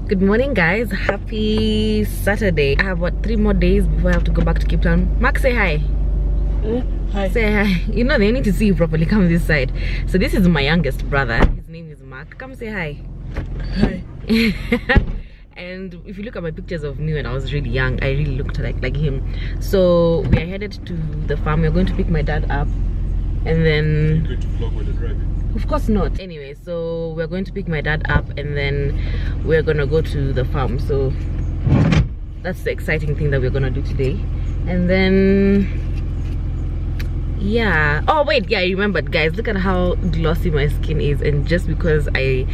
Good morning, guys. Happy Saturday. I have what, 3 more days before I have to go back to Cape Town. Mark, say hi. Hi. Say hi. You know they need to see you properly. Come this side. So this is my youngest brother. His name is Mark. Come say hi. Hi. And if you look at my pictures of me when I was really young, I really looked like him. So we are headed to the farm. We're going to pick my dad up, and then You're going to vlog while you're driving? of course not. Anyway, so we're going to pick my dad up, and then we're gonna go to the farm. So that's the exciting thing that we're gonna do today. And then yeah, oh wait, yeah, I remembered, guys. Look at how glossy my skin is, and just because I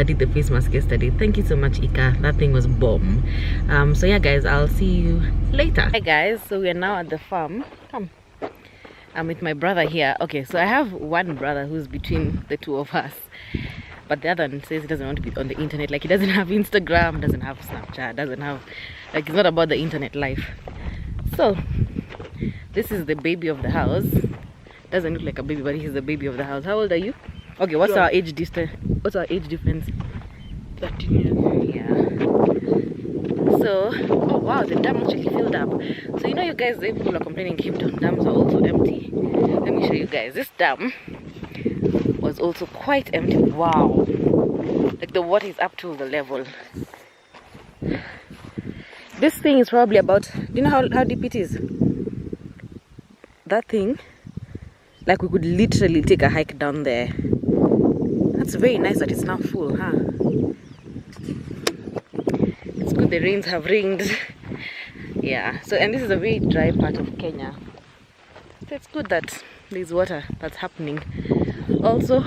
did the face mask yesterday. Thank you so much, Ika. That thing was bomb. So yeah, guys, I'll see you later. Hi guys, so we are now at the farm. Come, I'm with my brother here. Okay, so I have one brother who's between the two of us, but the other one says he doesn't want to be on the internet. Like, he doesn't have Instagram, doesn't have Snapchat, doesn't have, like, it's not about the internet life. So this is the baby of the house. Doesn't look like a baby, but he's the baby of the house. How old are you? Okay, what's our age distance? What's our age difference? 13 years. Yeah. So, oh wow, the dam actually filled up. So you know, you guys, the people are complaining Cape Town dams are also empty. Let me show you guys. This dam was also quite empty. Wow. Like, the water is up to the level. This thing is probably about, do you know how deep it is? That thing, like, we could literally take a hike down there. That's very nice that it's now full, huh? It's good the rains have rained. Yeah, so, and this is a very dry part of Kenya. So it's good that there's water that's happening. Also,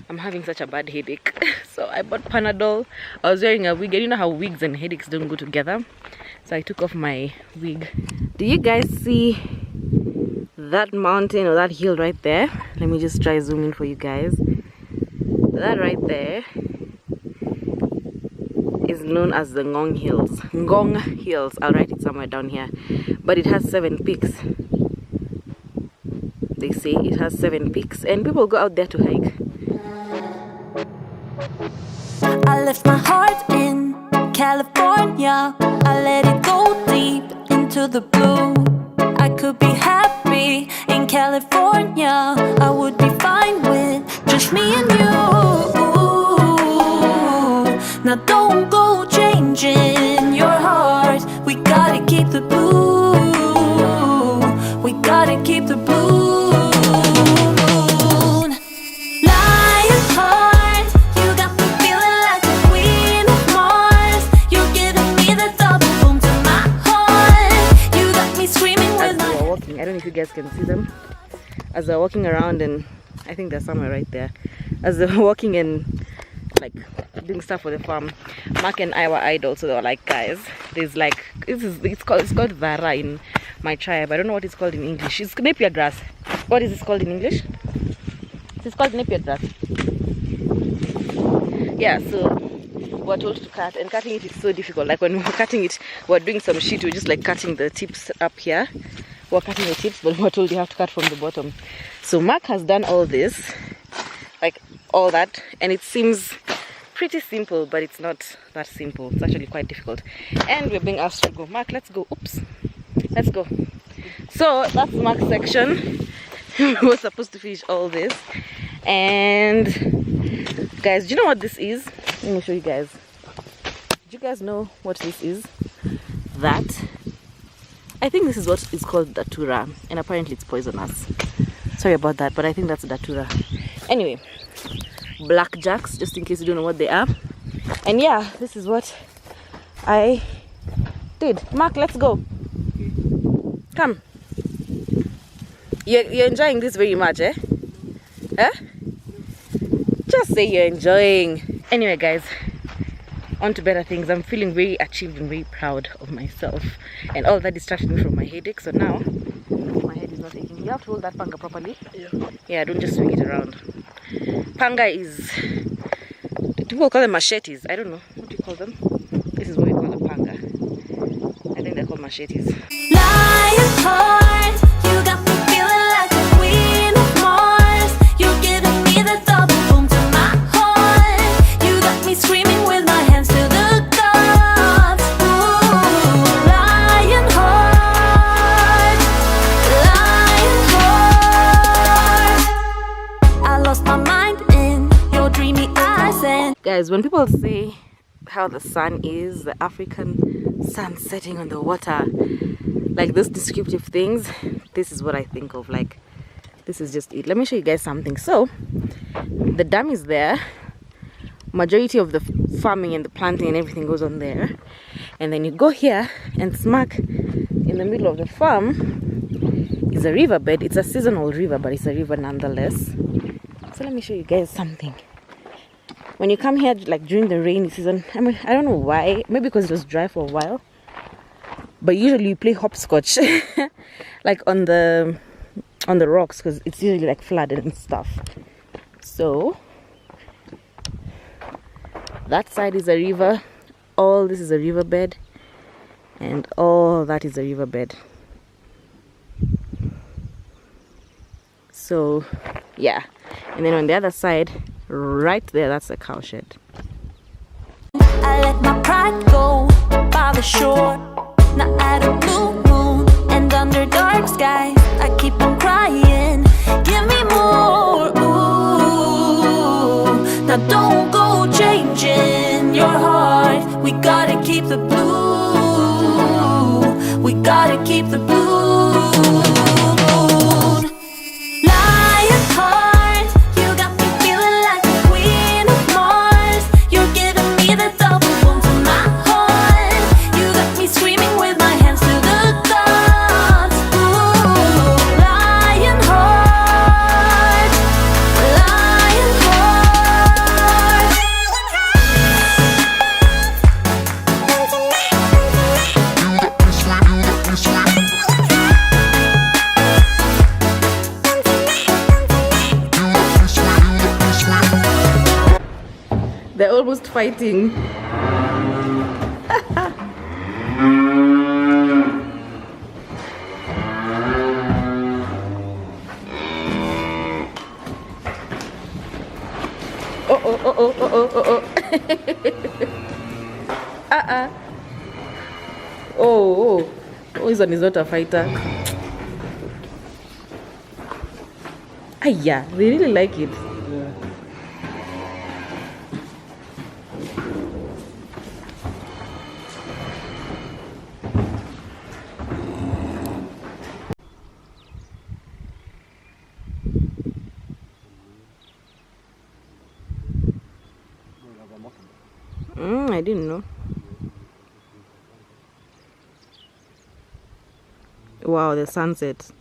I'm having such a bad headache. So I bought Panadol. I was wearing a wig, and you know how wigs and headaches don't go together. So I took off my wig. Do you guys see that mountain or that hill right there? Let me just try zoom in for you guys. That right there is known as the Ngong Hills. Ngong Hills. I'll write it somewhere down here. But it has 7 peaks. They say it has 7 peaks, and people go out there to hike. I left my heart in California. I let it go deep into the blue. I could be happy in California. I would be fine with just me and you. Now don't go changing your heart. We gotta keep the blue. We gotta keep the blue. I don't know if you guys can see them as they're walking around, and I think they're somewhere right there. As they're walking and like doing stuff for the farm, Mark and I were idle, so they were like, guys, there's like, it's called Vara in my tribe. I don't know what it's called in English. It's napier grass. What is this called in English? It's called napier grass. Yeah, so we're told to cut, and cutting it is so difficult. Like, when we're cutting it, we're doing some shit. We're just like cutting the tips up here. We're cutting the tips, but we're told you have to cut from the bottom. So Mark has done all this, like all that, and it seems pretty simple, but it's not that simple. It's actually quite difficult, and we're being asked to go. Mark, let's go. Oops, let's go. So that's Mark's section. We're supposed to finish all this, and guys, do you know what this is? Let me show you guys. Do you guys know what this is? That, I think this is what is called datura, and apparently it's poisonous. Sorry about that, but I think that's datura. Anyway, blackjacks, just in case you don't know what they are. And yeah, this is what I did. Mark, let's go. Come. You're enjoying this very much, eh? Huh? Just say you're enjoying. Anyway, guys, on to better things. I'm feeling very achieved and very proud of myself, and all that distracted me from my headache. So now my head is not aching. You have to hold that panga properly. Yeah, don't just swing it around. Panga is, people call them machetes. I don't know, what do you call them? This is what we call a panga. I think they're called machetes. Lion heart, you got me feeling like a queen of Mars. You're giving me the double boom to my heart. You got me screaming with my hands to the guys, when people say how the sun is, the African sun setting on the water, like those descriptive things, this is what I think of. Like, this is just it. Let me show you guys something. So the dam is there, majority of the farming and the planting and everything goes on there, and then you go here and smack in the middle of the farm is a riverbed. It's a seasonal river, but it's a river nonetheless. So let me show you guys something. When you come here, like during the rainy season, I mean, I don't know why, maybe because it was dry for a while, but usually you play hopscotch like on the rocks, because it's usually like flooded and stuff. So that side is a river, all this is a riverbed, and all that is a riverbed. So yeah, and then on the other side, right there, that's a cow shed. I let my pride go by the shore. Now at a blue moon and under dark skies, I keep on crying, give me more. Ooh, now don't go changing your heart. We gotta keep the blue. We gotta keep the blue. Lion heart, you got me feeling like the queen of Mars. You're giving me the double boom to my heart. You got me screaming with my hands to the gods. Ooh, lion heart, lion heart. They're almost fighting. Oh. Oh, this one is not a fighter. Yeah, they really like it. I didn't know. Wow, the sunset.